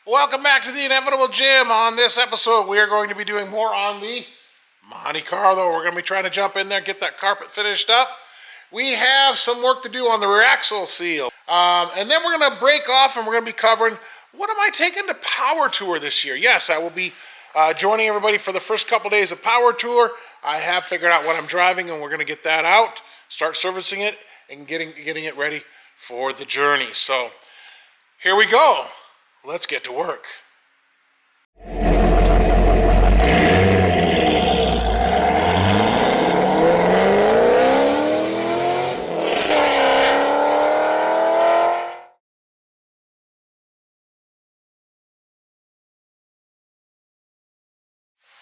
Welcome back to the Inevitable Gym. On this episode, we are going to be doing more on the Monte Carlo. We're going to be trying to jump in there, get that carpet finished up. We have some work to do on the rear axle seal. And then we're going to break off and we're going to be covering what am I taking to Power Tour this year. Yes, I will be joining everybody for the first couple days of Power Tour. I have figured out what I'm driving and we're going to get that out, start servicing it, and getting it ready for the journey. So here we go. Let's get to work.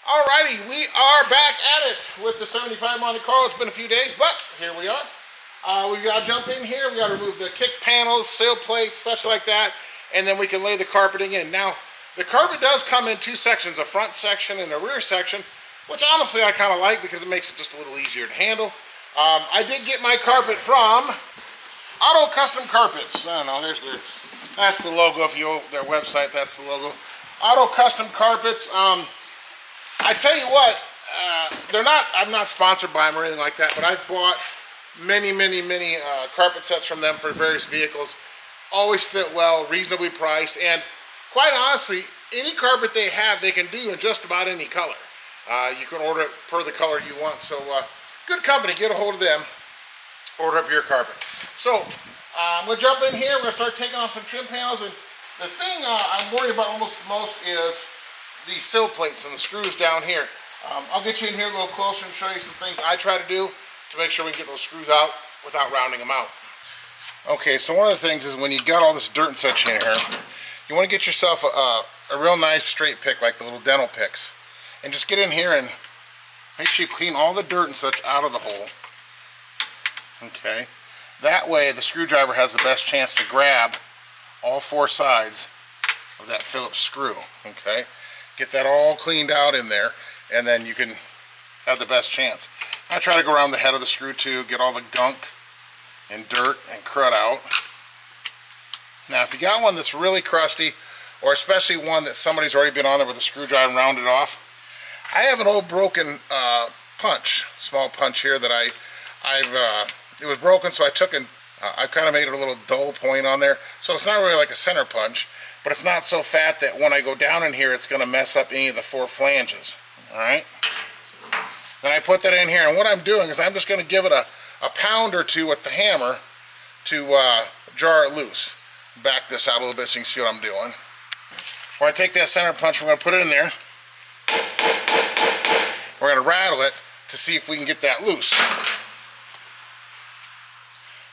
Alrighty, we are back at it with the 75 Monte Carlo. It's been a few days, but here we are. We got to jump in here. We got to remove the kick panels, sill plates, such like that, and then we can lay the carpeting in. Now, the carpet does come in two sections, a front section and a rear section, which honestly I kind of like because it makes it just a little easier to handle. I did get my carpet from Auto Custom Carpets. I don't know, that's the logo. If you go to their website, that's the logo. Auto Custom Carpets. I tell you what, I'm not sponsored by them or anything like that, but I've bought many carpet sets from them for various vehicles. Always fit well, reasonably priced, and quite honestly, any carpet they have, they can do in just about any color. You can order it per the color you want, so good company, get a hold of them, order up your carpet. So, I'm going to jump in here, we're going to start taking off some trim panels, and the thing I'm worried about almost the most is the sill plates and the screws down here. I'll get you in here a little closer and show you some things I try to do to make sure we can get those screws out without rounding them out. Okay, so one of the things is when you got all this dirt and such in here, you want to get yourself a real nice straight pick like the little dental picks, and just get in here and make sure you clean all the dirt and such out of the hole. Okay, that way the screwdriver has the best chance to grab all four sides of that Phillips screw. Okay, get that all cleaned out in there, and then you can have the best chance. I try to go around the head of the screw too, get all the gunk and dirt and crud out. Now if you got one that's really crusty, or especially one that somebody's already been on there with a screwdriver and rounded off, I have an old broken punch, small punch here that it was broken, so I took and I kind of made it a little dull point on there, so it's not really like a center punch, but it's not so fat that when I go down in here it's going to mess up any of the four flanges. Alright, then I put that in here, and what I'm doing is I'm just going to give it a pound or two with the hammer to jar it loose. Back this out a little bit so you can see what I'm doing. When I take that center punch, we're going to put it in there. We're going to rattle it to see if we can get that loose.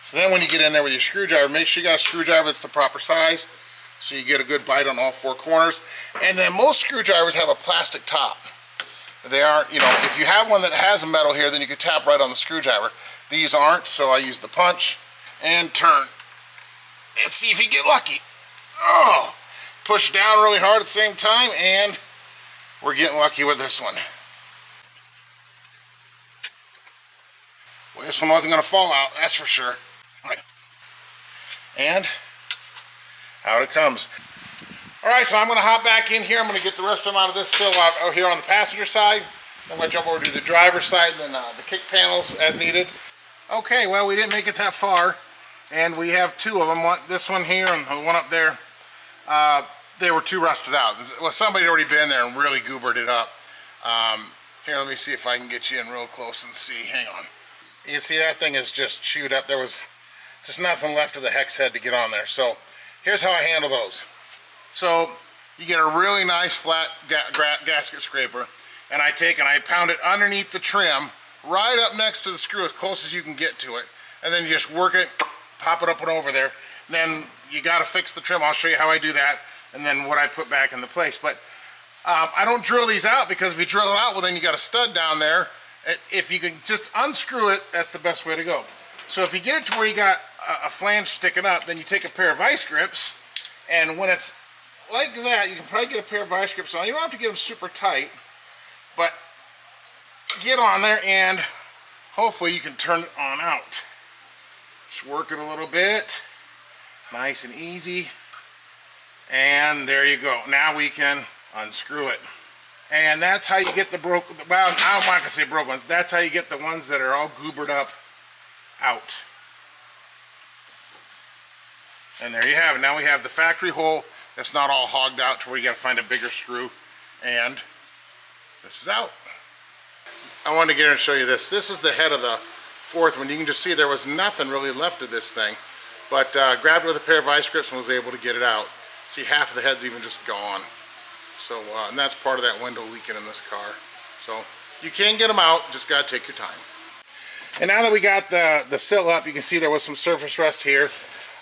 So then when you get in there with your screwdriver, make sure you got a screwdriver that's the proper size so you get a good bite on all four corners. And then most screwdrivers have a plastic top. They aren't, you know, if you have one that has a metal here, then you can tap right on the screwdriver. These aren't, so I use the punch and turn. And see if you get lucky. Oh! Push down really hard at the same time, and we're getting lucky with this one. Well, this one wasn't going to fall out, that's for sure. All right. And out it comes. Alright, so I'm going to hop back in here. I'm going to get the rest of them out of this sill out here on the passenger side. Then I'm going to jump over to the driver's side and then the kick panels as needed. Okay, well, we didn't make it that far. And we have two of them. This one here and the one up there. They were too rusted out. Well, somebody had already been there and really goobered it up. Here, let me see if I can get you in real close and see. Hang on. You can see that thing is just chewed up. There was just nothing left of the hex head to get on there. So here's how I handle those. So you get a really nice flat gasket scraper, and I take and I pound it underneath the trim, right up next to the screw as close as you can get to it, and then you just work it, pop it up and over there. And then you got to fix the trim. I'll show you how I do that, and then what I put back into place. But I don't drill these out, because if you drill it out, well, then you got a stud down there. If you can just unscrew it, that's the best way to go. So if you get it to where you got a flange sticking up, then you take a pair of vice grips, and when it's like that, you can probably get a pair of vice grips on. You don't have to get them super tight, but get on there and hopefully you can turn it on out. Just work it a little bit, nice and easy, And there you go. Now we can unscrew it. And that's how you get the broken, well, I'm not gonna say broken ones. That's how you get the ones that are all goobered up out. And there you have it. Now we have the factory hole that's not all hogged out to where you gotta find a bigger screw. And this is out. I wanted to get here and show you this. This is the head of the fourth one. You can just see there was nothing really left of this thing. But grabbed it with a pair of vice grips and was able to get it out. See, half of the head's even just gone. So, and that's part of that window leaking in this car. So, you can get them out, just gotta take your time. And now that we got the sill up, you can see there was some surface rust here.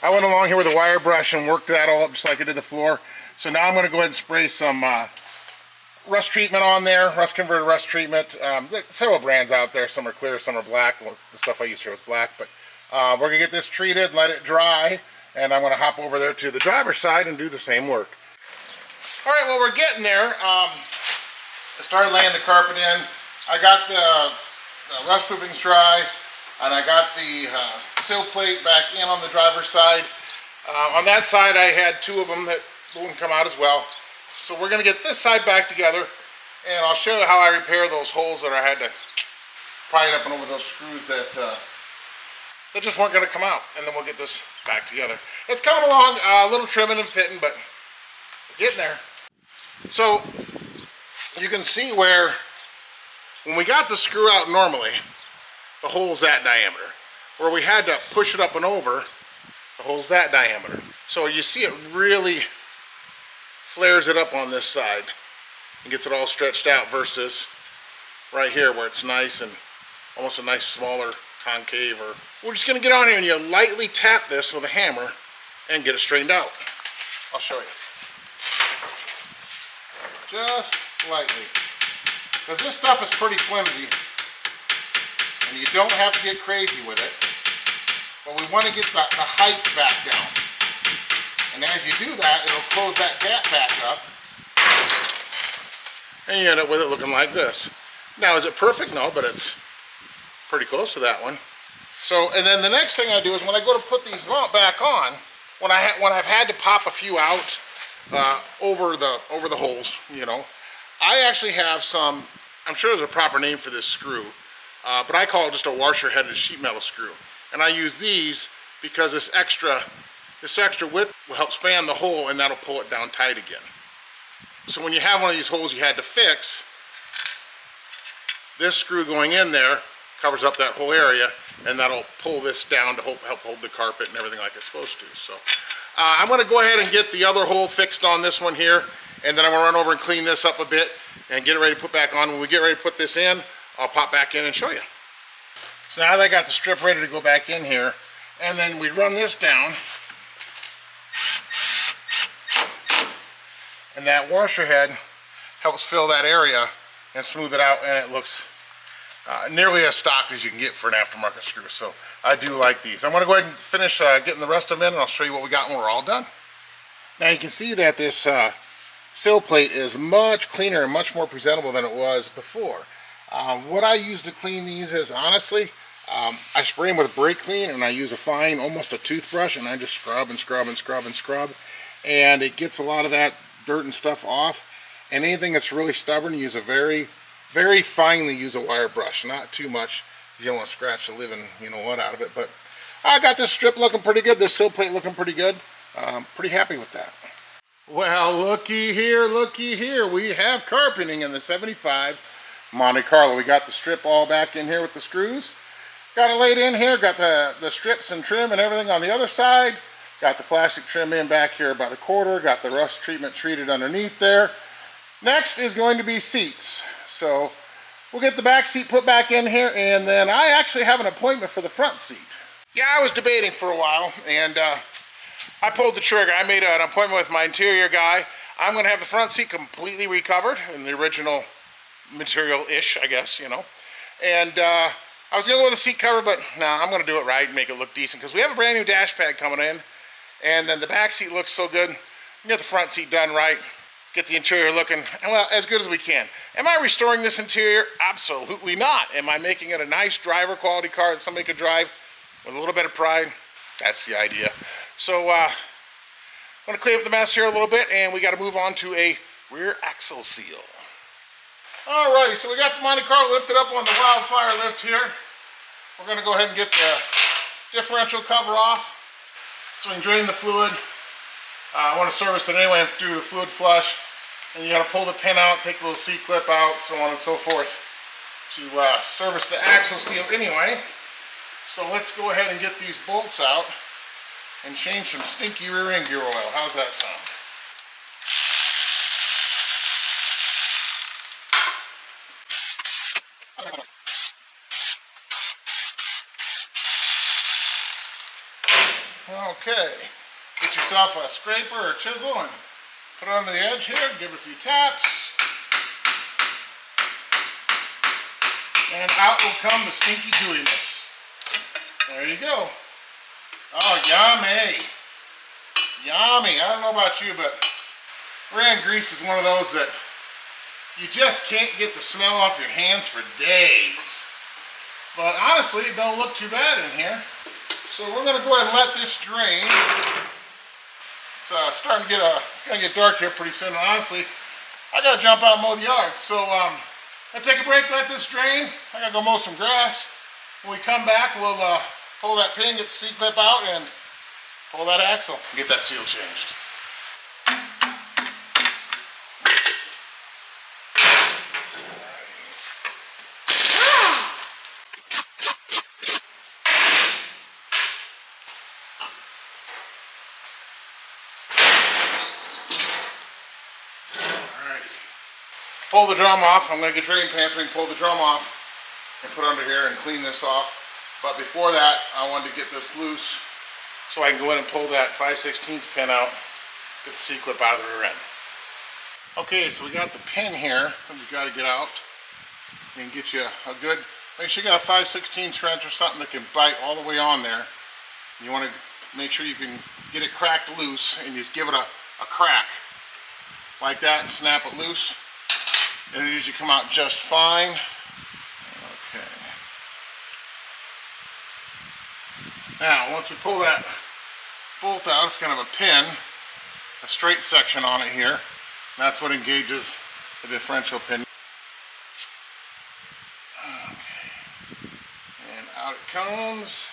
I went along here with a wire brush and worked that all up just like I did the floor. So now I'm gonna go ahead and spray some rust treatment on there, rust converted rust treatment. There's several brands out there, some are clear, some are black. Well, the stuff I used here was black, but we're gonna get this treated, let it dry, and I'm gonna hop over there to the driver's side and do the same work. All right, well, we're getting there. I started laying the carpet in. I got the rust proofings dry, and I got the sill plate back in on the driver's side. On that side, I had two of them that wouldn't come out as well. So we're gonna get this side back together, and I'll show you how I repair those holes that I had to pry it up and over those screws that just weren't gonna come out, and then we'll get this back together. It's coming along, a little trimming and fitting, but we're getting there. So you can see where, when we got the screw out normally, the hole's that diameter. Where we had to push it up and over, the hole's that diameter. So you see it really flares it up on this side and gets it all stretched out versus right here where it's nice and almost a nice smaller concave. Or we're just gonna get on here and you lightly tap this with a hammer and get it straightened out. I'll show you. Just lightly. Because this stuff is pretty flimsy and you don't have to get crazy with it. But we want to get the height back down. And as you do that, it'll close that gap back up. And you end up with it looking like this. Now, is it perfect? No, but it's pretty close to that one. So, and then the next thing I do is when I go to put these back on, when I've had to pop a few out over the holes, you know, I actually have some, I'm sure there's a proper name for this screw, but I call it just a washer-headed sheet metal screw. And I use these because this extra width will help span the hole and that'll pull it down tight again. So when you have one of these holes you had to fix, this screw going in there covers up that whole area and that'll pull this down to help hold the carpet and everything like it's supposed to. So I'm going to go ahead and get the other hole fixed on this one here, and then I'm going to run over and clean this up a bit and get it ready to put back on. When we get ready to put this in, I'll pop back in and show you. So now that I got the strip ready to go back in here, and then we run this down, and that washer head helps fill that area and smooth it out, and it looks nearly as stock as you can get for an aftermarket screw. So I do like these. I'm going to go ahead and finish getting the rest of them in, and I'll show you what we got when we're all done. Now you can see that this sill plate is much cleaner and much more presentable than it was before. What I use to clean these is, honestly, I spray them with brake clean, and I use a fine, almost a toothbrush, and I just scrub and scrub and scrub and scrub, and it gets a lot of that dirt and stuff off. And anything that's really stubborn, use a very finely use a wire brush, not too much. You don't want to scratch the living, you know what, out of it. But I got this strip looking pretty good, this sill plate looking pretty good. Pretty happy with that. Well, looky here, we have carpeting in the 75 Monte Carlo. We got the strip all back in here with the screws. Got it laid in here, got the strips and trim and everything on the other side. Got the plastic trim in back here about a quarter. Got the rust treatment treated underneath there. Next is going to be seats. So we'll get the back seat put back in here, and then I actually have an appointment for the front seat. Yeah, I was debating for a while, and I pulled the trigger. I made an appointment with my interior guy. I'm going to have the front seat completely recovered in the original material-ish, I guess, you know. And I was going to go with a seat cover, but nah, I'm going to do it right and make it look decent, because we have a brand new dash pad coming in, and then the back seat looks so good. Get the front seat done right, get the interior looking, well, as good as we can. Am I restoring this interior? Absolutely not. Am I making it a nice driver quality car that somebody could drive with a little bit of pride? That's the idea. So I'm gonna clean up the mess here a little bit, and we gotta move on to a rear axle seal. Alrighty, so we got the Monte Carlo lifted up on the Wildfire lift here. We're gonna go ahead and get the differential cover off so we can drain the fluid. I want to service it anyway and do the fluid flush. And you gotta pull the pin out, take the little C-clip out, so on and so forth to service the axle seal anyway. So let's go ahead and get these bolts out and change some stinky rear end gear oil. How's that sound? Okay, get yourself a scraper or chisel and put it on the edge here, give it a few taps. And out will come the stinky gooiness. There you go. Oh, yummy. Yummy. I don't know about you, but rear end grease is one of those that you just can't get the smell off your hands for days. But honestly, it don't look too bad in here. So we're gonna go ahead and let this drain. It's starting to it's gonna get dark here pretty soon. And honestly, I gotta jump out and mow the yard. So I'm gonna take a break, let this drain. I gotta go mow some grass. When we come back, we'll pull that pin, get the C-clip out, and pull that axle and get that seal changed. Pull the drum off. I'm going to get drain pans so we can pull the drum off and put it under here and clean this off. But before that, I wanted to get this loose so I can go in and pull that 5/16 pin out, get the C-clip out of the rear end. Okay, so we got the pin here that we've got to get out and get you a good, make sure you got a 5/16 wrench or something that can bite all the way on there. You want to make sure you can get it cracked loose and just give it a crack like that and snap it loose. It'll usually come out just fine. Okay. Now, once we pull that bolt out, it's kind of a pin, a straight section on it here. That's what engages the differential pin. Okay. And out it comes.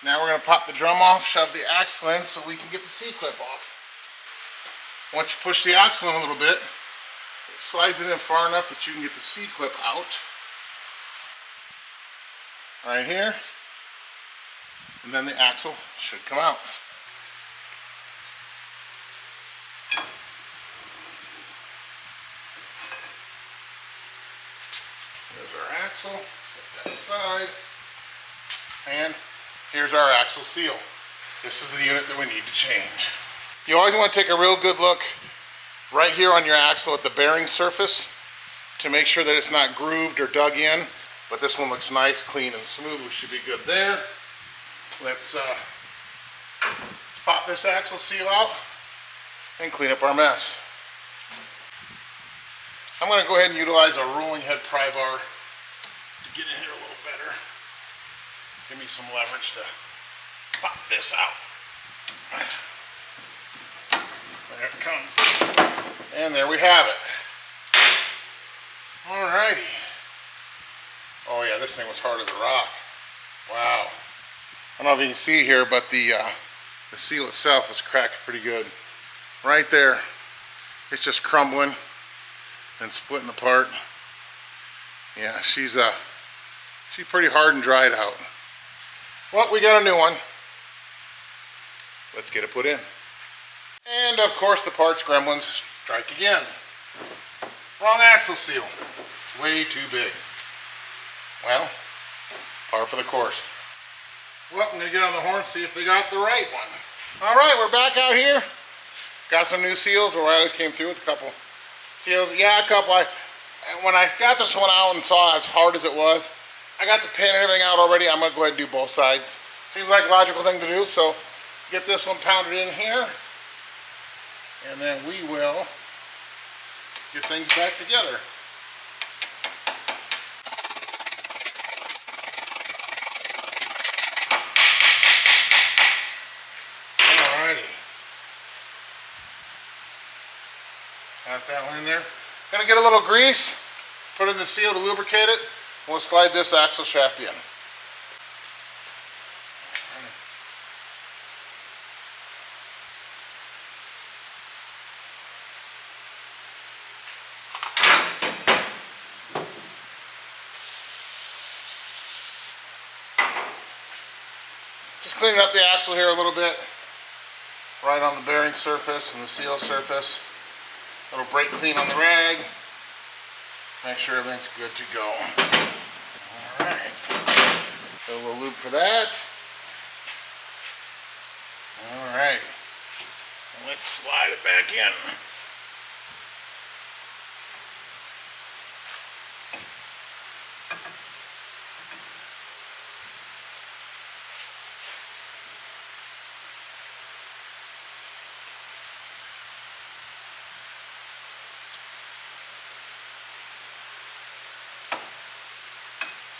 Now we're going to pop the drum off, shove the axle in so we can get the C-clip off. Once you push the axle in a little bit, it slides it in far enough that you can get the C-clip out. Right here. And then the axle should come out. There's our axle. Set that aside. And here's our axle seal. This is the unit that we need to change. You always want to take a real good look right here on your axle at the bearing surface to make sure that it's not grooved or dug in. But this one looks nice, clean, and smooth. We should be good there. Let's pop this axle seal out and clean up our mess. I'm going to go ahead and utilize a rolling head pry bar to get in here a little better. Give me some leverage to pop this out. There it comes. And there we have it. Alrighty. Oh yeah, this thing was hard as a rock. Wow. I don't know if you can see here, but the seal itself is cracked pretty good. Right there, it's just crumbling and splitting apart. Yeah, she's pretty hard and dried out. Well, we got a new one. Let's get it put in. And of course the parts gremlins strike again. Wrong axle seal. It's way too big. Well, par for the course. Well, I'm going to get on the horn and see if they got the right one. Alright, we're back out here. Got some new seals, where I always came through with a couple seals. Yeah, a couple. When I got this one out and saw as hard as it was, I got the pin and everything out already. I'm going to go ahead and do both sides. Seems like a logical thing to do, so get this one pounded in here. And then we will get things back together. Alrighty. Got that one in there. Gonna get a little grease, put it in the seal to lubricate it. We'll slide this axle shaft in. Just cleaning up the axle here a little bit, right on the bearing surface and the seal surface. A little brake clean on the rag. Make sure everything's good to go. All right. A little lube for that. All right. And let's slide it back in.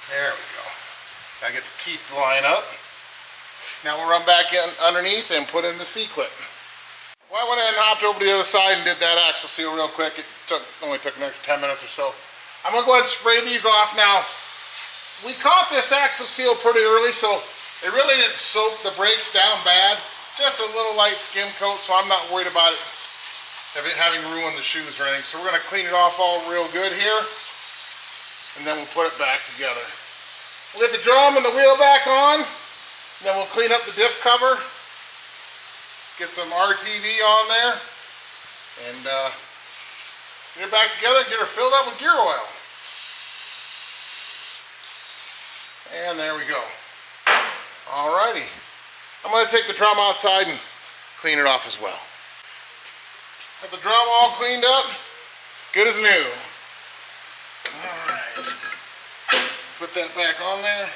There we go. Gotta get the teeth to line up. Now we'll run back in underneath and put in the C-clip. Well, I went ahead and hopped over to the other side and did that axle seal real quick. It only took an extra 10 minutes or so. I'm gonna go ahead and spray these off now. We caught this axle seal pretty early, so it really didn't soak the brakes down bad. Just a little light skim coat, so I'm not worried about it having ruined the shoes or anything. So we're gonna clean it off all real good here, and then we'll put it back together. We'll get the drum and the wheel back on, then we'll clean up the diff cover, get some RTV on there, and get her back together and get her filled up with gear oil. And there we go. Alrighty. I'm going to take the drum outside and clean it off as well. Got the drum all cleaned up, good as new. Alright. Put that back on there.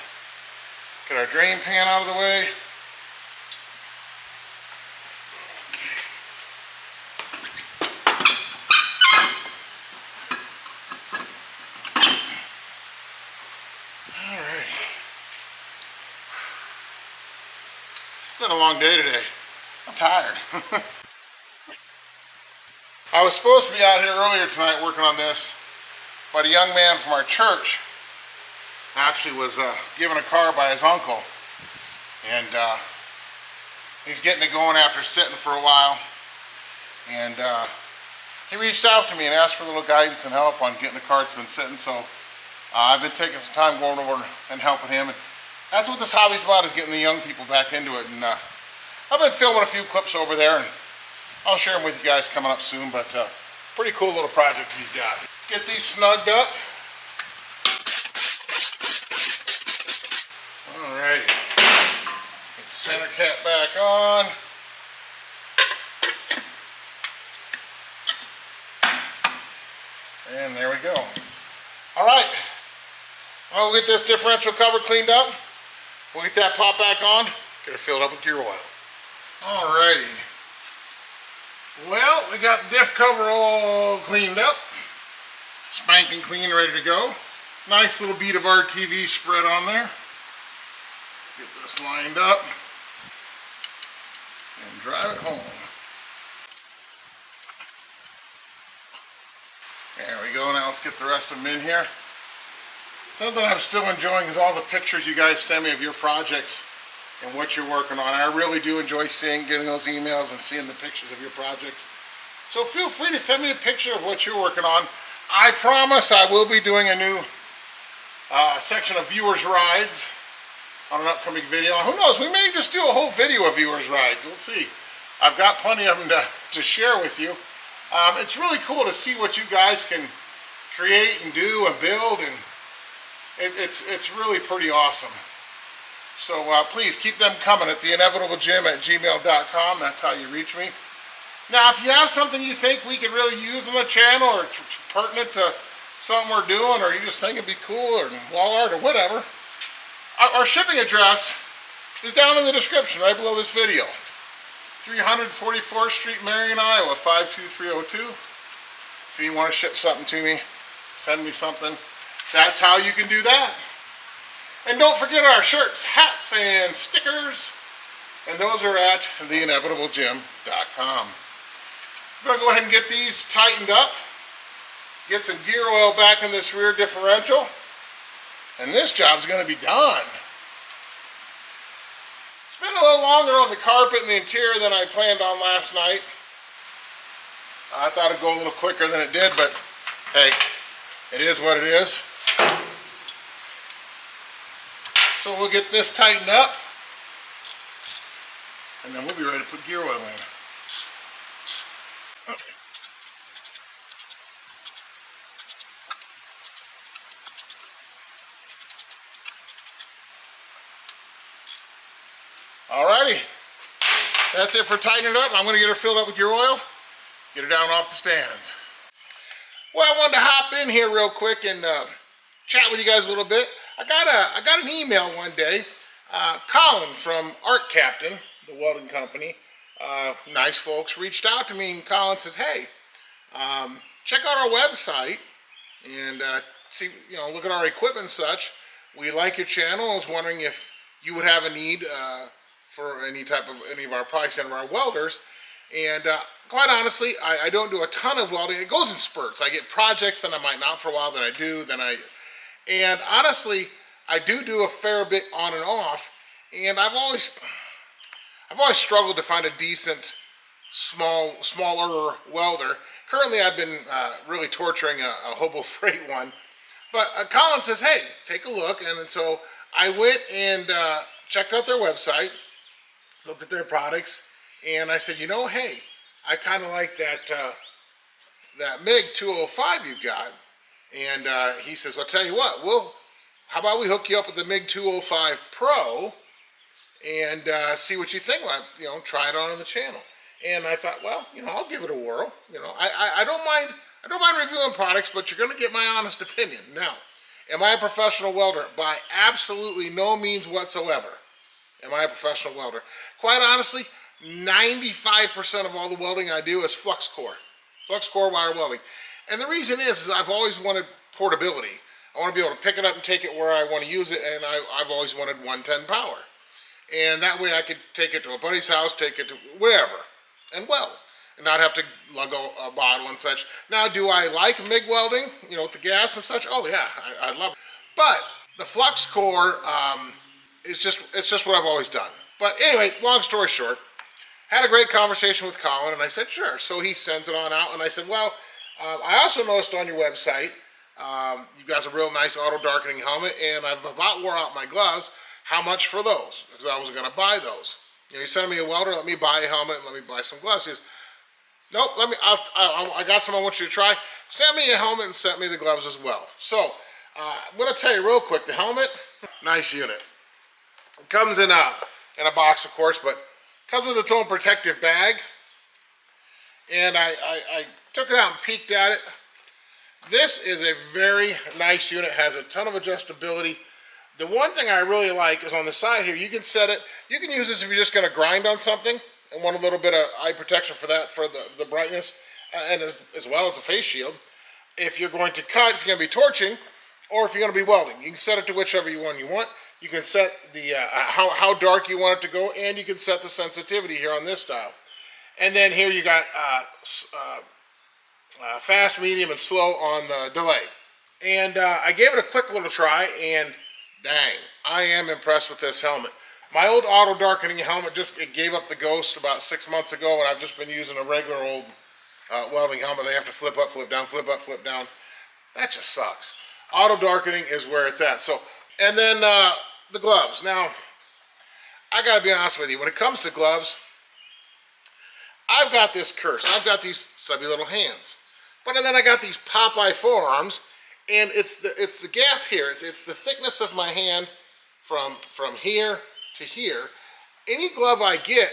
Get our drain pan out of the way. Alright. It's been a long day today. I'm tired. I was supposed to be out here earlier tonight working on this, but a young man from our church actually was given a car by his uncle, and he's getting it going after sitting for a while, and he reached out to me and asked for a little guidance and help on getting the car that's been sitting. So I've been taking some time going over and helping him, and that's what this hobby's about, is getting the young people back into it. And I've been filming a few clips over there, and I'll share them with you guys coming up soon, but pretty cool little project he's got. Get these snugged up. Alrighty. Get the center cap back on. And there we go. Alright. I'll get this differential cover cleaned up. We'll get that pop back on. Get it filled up with gear oil. Alrighty. Well, we got the diff cover all cleaned up. Spanking clean, ready to go. Nice little bead of RTV spread on there. Get this lined up and drive it home. There we go. Now let's get the rest of them in here. Something I'm still enjoying is all the pictures you guys send me of your projects and what you're working on. I really do enjoy getting those emails and seeing the pictures of your projects. So feel free to send me a picture of what you're working on. I promise I will be doing a new section of viewers' rides on an upcoming video. Who knows, we may just do a whole video of viewers' rides. We'll see. I've got plenty of them to share with you. It's really cool to see what you guys can create and do and build, and it's really pretty awesome. So please keep them coming at theinevitablejim@gmail.com. That's how you reach me. Now, if you have something you think we could really use on the channel, or it's pertinent to something we're doing, or you just think it'd be cool, or wall art, or whatever, our shipping address is down in the description right below this video. 344th Street, Marion, Iowa, 52302. If you want to ship something to me, send me something. That's how you can do that. And don't forget our shirts, hats, and stickers. And those are at theinevitablejim.com. I'm gonna go ahead and get these tightened up, get some gear oil back in this rear differential, and this job's gonna be done. It's been a little longer on the carpet and the interior than I planned on last night. I thought it'd go a little quicker than it did, but hey, it is what it is. So we'll get this tightened up, and then we'll be ready to put gear oil in. Alrighty, that's it for tightening it up. I'm gonna get her filled up with gear oil, get her down off the stands. Well, I wanted to hop in here real quick and chat with you guys a little bit. I got an email one day. Colin from Art Captain, the welding company, nice folks, reached out to me, and Colin says, "Hey, check out our website and see, look at our equipment and such. We like your channel. I was wondering if you would have a need for any of our products and our welders." And quite honestly, I don't do a ton of welding. It goes in spurts. I get projects, then I might not for a while, then I do, and honestly, I do a fair bit on and off. And I've always struggled to find a decent, smaller welder. Currently, I've been really torturing a hobo freight one. But Colin says, "Hey, take a look." And so I went and checked out their website, looked at their products, and I said, hey, I kind of like that MIG 205 you got. And he says, "I'll tell you what, how about we hook you up with the MIG 205 Pro and see what you think about it, try it on the channel." And I thought, well, I'll give it a whirl. I don't mind reviewing products, but you're going to get my honest opinion. Now, am I a professional welder? By absolutely no means whatsoever. Am I a professional welder? Quite honestly, 95% of all the welding I do is flux core wire welding. And the reason is I've always wanted portability. I want to be able to pick it up and take it where I want to use it, and I've always wanted 110 power. And that way I could take it to a buddy's house, take it to wherever, and weld, and not have to lug a bottle and such. Now, do I like MIG welding, with the gas and such? Oh yeah, I love it. But the flux core, it's just what I've always done. But anyway, long story short, had a great conversation with Colin, and I said, sure. So he sends it on out, and I said, well, I also noticed on your website, you guys have a real nice auto darkening helmet, and I've about wore out my gloves. How much for those? Because I was going to buy those. You sent me a welder, let me buy a helmet, and let me buy some gloves. He says, nope, I got some I want you to try. Send me a helmet and sent me the gloves as well. So, I'm going to tell you real quick, the helmet, nice unit. It comes in a box, of course, but comes with its own protective bag. And I took it out and peeked at it. This is a very nice unit, has a ton of adjustability. The one thing I really like is on the side here, you can set it, you can use this if you're just going to grind on something and want a little bit of eye protection for that, for the brightness, and as well as a face shield. If you're going to cut, if you're going to be torching, or if you're going to be welding, you can set it to whichever one you want. You can set the how dark you want it to go, and you can set the sensitivity here on this dial. And then here you got fast, medium, and slow on the delay. And I gave it a quick little try, and dang, I am impressed with this helmet. My old auto darkening helmet it gave up the ghost about 6 months ago, and I've just been using a regular old welding helmet. They have to flip up, flip down, flip up, flip down. That just sucks. Auto darkening is where it's at. So, and then the gloves. Now, I gotta be honest with you, when it comes to gloves, I've got this curse. I've got these stubby little hands. But then I got these Popeye forearms, and it's the gap here. It's the thickness of my hand from here to here. Any glove I get,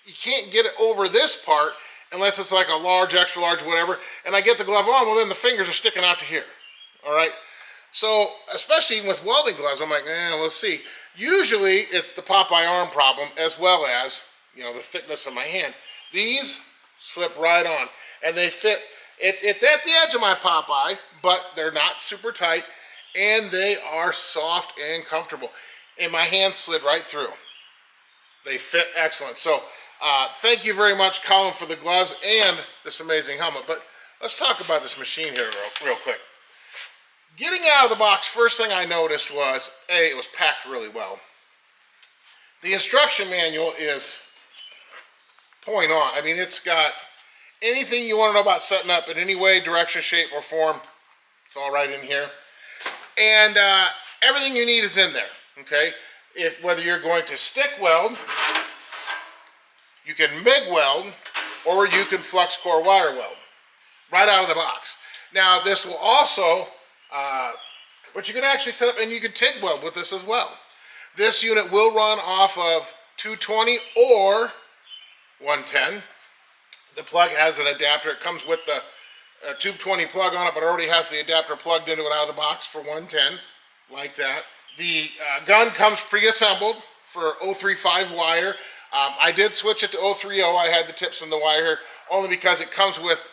you can't get it over this part unless it's like a large, extra large, whatever. And I get the glove on, well then the fingers are sticking out to here. All right. So especially even with welding gloves, I'm like, let's see. Usually it's the Popeye arm problem as well as the thickness of my hand. These slip right on, and they fit. It's at the edge of my Popeye, but they're not super tight, and they are soft and comfortable. And my hand slid right through. They fit excellent. So Thank you very much, Colin, for the gloves and this amazing helmet. But let's talk about this machine here real quick. Getting out of the box, first thing I noticed was, A, it was packed really well. The instruction manual is point on. I mean, it's got anything you want to know about setting up in any way, direction, shape, or form. It's all right in here. And everything you need is in there, okay? Whether you're going to stick weld, you can MIG weld, or you can flux core wire weld right out of the box. Now, this will also, but you can actually set up, and you can TIG weld with this as well. This unit will run off of 220 or 110. The plug has an adapter. It comes with the 220 plug on it, but it already has the adapter plugged into it out of the box for 110, like that. The gun comes pre-assembled for 035 wire. I did switch it to 030. I had the tips in the wire here, only because it comes with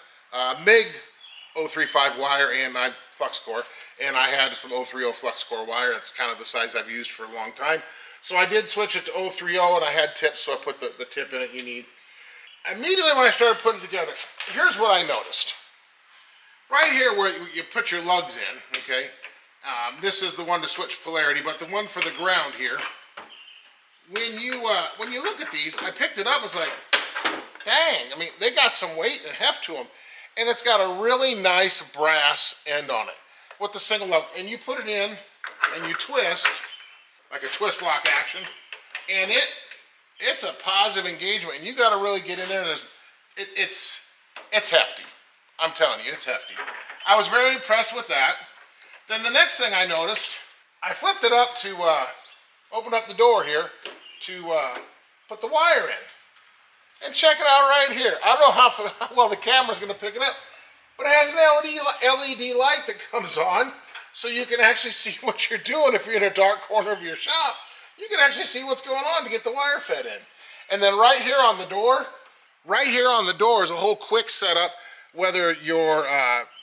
MIG 035 wire and flux core, and I had some 030 flux core wire. That's kind of the size I've used for a long time. So I did switch it to 030, and I had tips, so I put the tip in it you need. Immediately when I started putting it together, here's what I noticed. Right here where you put your lugs in, okay, this is the one to switch polarity, but the one for the ground here, when you look at these, I picked it up, it's like, dang, I mean, they got some weight and heft to them. And it's got a really nice brass end on it with the single lug. And you put it in and you twist, like a twist lock action, and it's a positive engagement. And you got to really get in there. And it's hefty. I'm telling you, it's hefty. I was very impressed with that. Then the next thing I noticed, I flipped it up to open up the door here to put the wire in. And check it out right here. I don't know how well the camera's going to pick it up, but it has an LED light that comes on, so you can actually see what you're doing. If you're in a dark corner of your shop, you can actually see what's going on to get the wire fed in. And then right here on the door is a whole quick setup, whether you're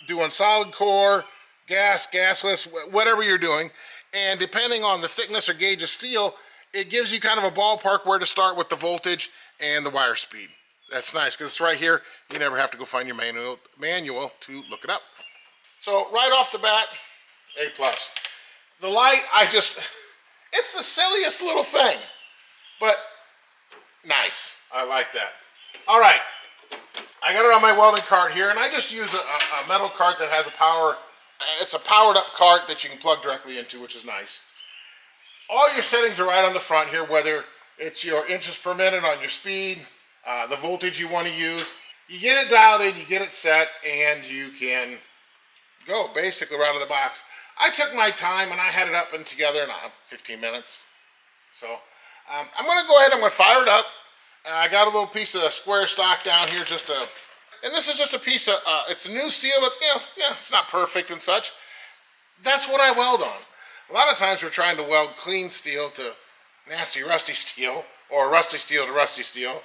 doing solid core, gasless, whatever you're doing. And depending on the thickness or gauge of steel, it gives you kind of a ballpark where to start with the voltage and the wire speed. That's nice because it's right here. You never have to go find your manual to look it up. So right off the bat, A+. The light, it's the silliest little thing, but nice. I like that. All right, I got it on my welding cart here, and I just use a metal cart that has it's a powered up cart that you can plug directly into, which is nice. All your settings are right on the front here, whether it's your inches per minute on your speed, the voltage you want to use. You get it dialed in, you get it set, and you can go basically right out of the box. I took my time and I had it up and together in 15 minutes. So I'm going to go ahead, I'm going to fire it up. I got a little piece of square stock down here and this is just a piece of, it's new steel, but it's not perfect and such. That's what I weld on. A lot of times we're trying to weld clean steel to nasty rusty steel, or rusty steel to rusty steel.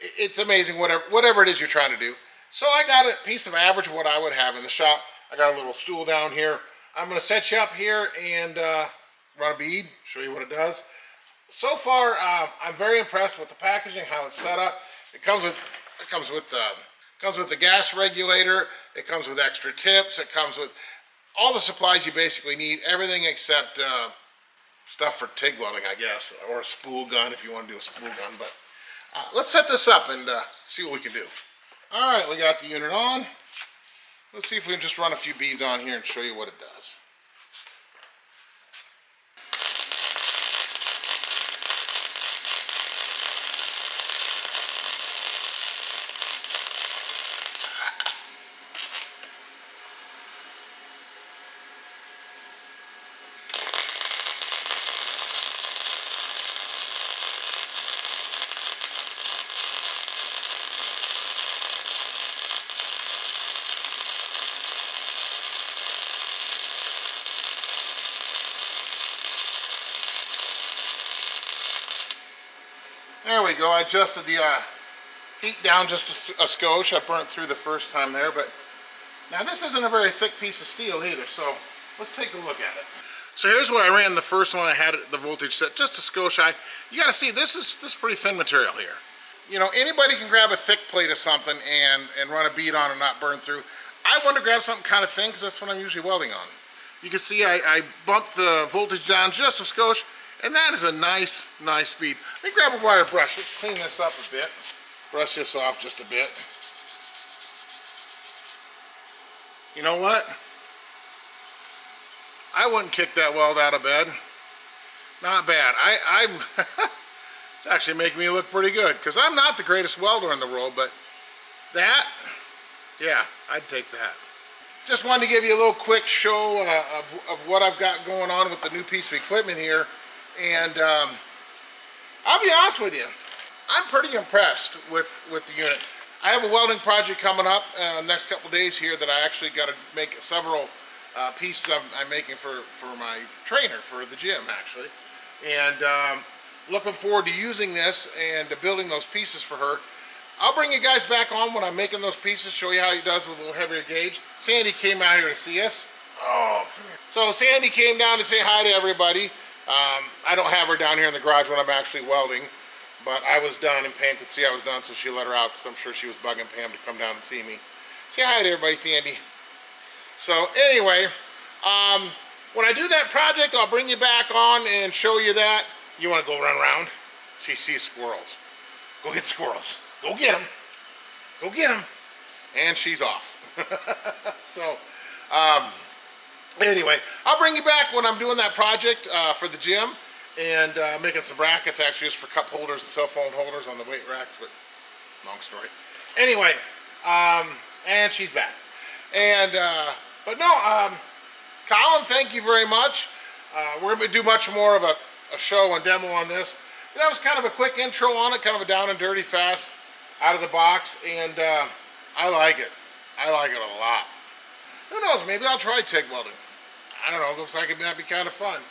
It's amazing whatever it is you're trying to do. So I got a piece of average of what I would have in the shop. I got a little stool down here. I'm going to set you up here and run a bead, show you what it does. So far, I'm very impressed with the packaging, how it's set up. It comes with the gas regulator. It comes with extra tips. It comes with all the supplies you basically need. Everything except stuff for TIG welding, I guess, or a spool gun if you want to do a spool gun. But let's set this up and see what we can do. All right, we got the unit on. Let's see if we can just run a few beads on here and show you what it does. There we go. I adjusted the heat down just a skosh. I burnt through the first time there, but now this isn't a very thick piece of steel either, so let's take a look at it. So here's where I ran the first one. I had the voltage set just a skosh high. You got to see, this is pretty thin material here. You know, anybody can grab a thick plate of something and run a bead on and not burn through. I want to grab something kind of thin because that's what I'm usually welding on. You can see I bumped the voltage down just a skosh, and that is a nice speed. Let me grab a wire brush. Let's clean this up a bit. Brush this off just a bit. You know what? I wouldn't kick that weld out of bed. Not bad. I'm it's actually making me look pretty good because I'm not the greatest welder in the world, but that, yeah, I'd take that. Just wanted to give you a little quick show of what I've got going on with the new piece of equipment here. And I'll be honest with you, I'm pretty impressed with the unit. I have a welding project coming up next couple days here that I actually got to make several pieces I'm making for my trainer for the gym actually. And looking forward to using this and to building those pieces for her. I'll bring you guys back on when I'm making those pieces, show you how he does with a little heavier gauge. Sandy came out here to see us. Oh, so Sandy came down to say hi to everybody. I don't have her down here in the garage when I'm actually welding, but I was done and Pam could see I was done, so she let her out because I'm sure she was bugging Pam to come down and see me. Say hi to everybody, Sandy. So anyway, when I do that project, I'll bring you back on and show you that. You want to go run around? She sees squirrels. Go get squirrels. Go get them. Go get them. And she's off. So, anyway, I'll bring you back when I'm doing that project for the gym and making some brackets, actually just for cup holders and cell phone holders on the weight racks, but long story. Anyway, and she's back. And, but no, Colin, thank you very much. We're going to do much more of a show and demo on this. That was kind of a quick intro on it, kind of a down and dirty, fast, out of the box, and I like it. I like it a lot. Who knows, maybe I'll try TIG welding. I don't know, looks like it might be kind of fun.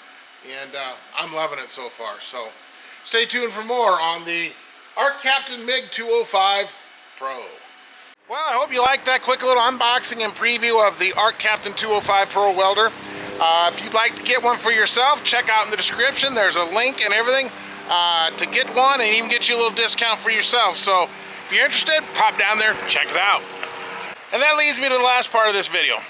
And I'm loving it so far. So stay tuned for more on the Arc Captain MiG 205 Pro. Well, I hope you liked that quick little unboxing and preview of the Arc Captain 205 Pro welder. If you'd like to get one for yourself, check out in the description. There's a link and everything to get one and even get you a little discount for yourself. So if you're interested, pop down there, check it out. And that leads me to the last part of this video.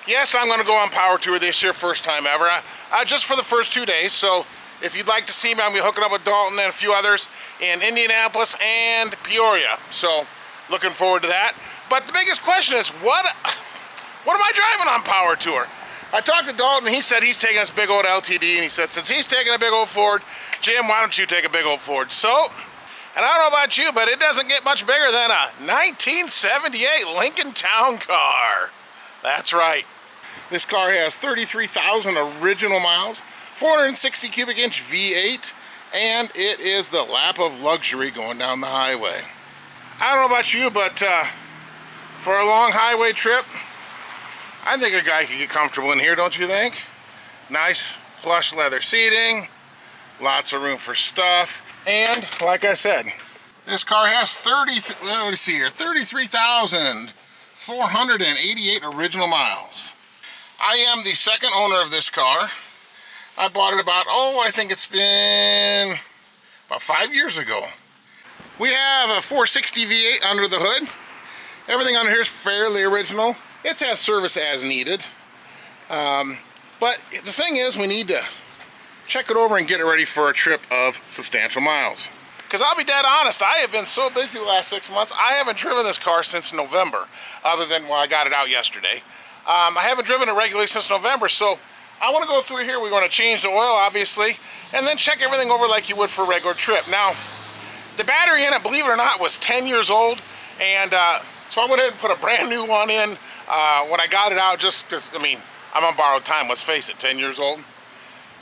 Yes, I'm going to go on power tour this year, first time ever, just for the first 2 days. So if you'd like to see me, I'm going to be hooking up with Dalton and a few others in Indianapolis and Peoria. So looking forward to that. But the biggest question is, what am I driving on power tour? I talked to Dalton, he said he's taking this big old LTD, and he said, since he's taking a big old Ford, Jim, why don't you take a big old Ford? So, and I don't know about you, but it doesn't get much bigger than a 1978 Lincoln Town Car. That's right. This car has 33,000 original miles, 460 cubic inch V8, and it is the lap of luxury going down the highway. I don't know about you, but for a long highway trip, I think a guy could get comfortable in here, don't you think? Nice plush leather seating, lots of room for stuff, and like I said, this car has 33,488 original miles. I am the second owner of this car. I bought it about, I think it's been about 5 years ago. We have a 460 V8 under the hood. Everything under here is fairly original. It has service as needed. But the thing is, we need to check it over and get it ready for a trip of substantial miles. Because I'll be dead honest, I have been so busy the last 6 months, I haven't driven this car since November, other than, well, I got it out yesterday. I haven't driven it regularly since November, so I want to go through here. We're going to change the oil, obviously, and then check everything over like you would for a regular trip. Now, the battery in it, believe it or not, was 10 years old, and so I went ahead and put a brand new one in when I got it out, just because, I mean, I'm on borrowed time, let's face it, 10 years old.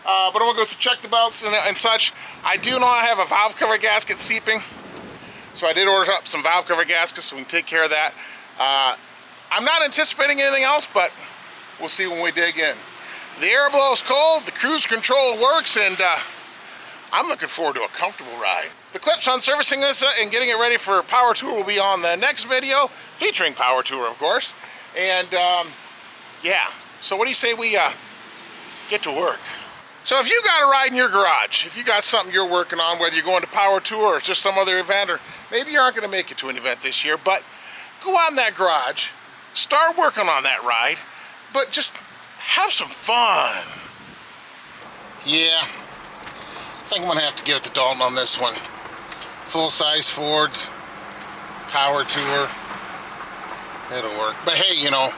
But I'm going to go through, check the belts and such. I do know I have a valve cover gasket seeping, so I did order up some valve cover gaskets so we can take care of that. I'm not anticipating anything else, but we'll see when we dig in. The air blows cold, the cruise control works, and I'm looking forward to a comfortable ride. The clips on servicing this and getting it ready for power tour will be on the next video, featuring power tour, of course. And yeah, so what do you say we get to work. So if you got a ride in your garage, if you got something you're working on, whether you're going to Power Tour or just some other event, or maybe you aren't going to make it to an event this year, but go out in that garage, start working on that ride, but just have some fun. Yeah, I think I'm going to have to give it to Dalton on this one. Full-size Fords, Power Tour, it'll work. But hey, you know,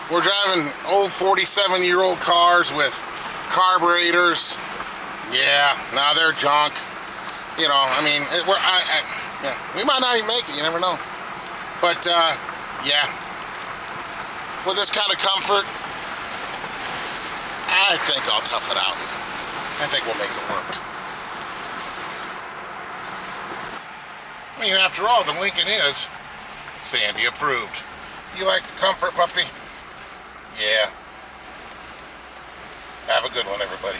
we're driving old 47-year-old cars with carburetors. Yeah, now they're junk. You know, I mean, yeah, we might not even make it, you never know. But, yeah, with this kind of comfort, I think I'll tough it out. I think we'll make it work. I mean, after all, the Lincoln is Sandy approved. You like the comfort, puppy? Yeah. Have a good one, everybody.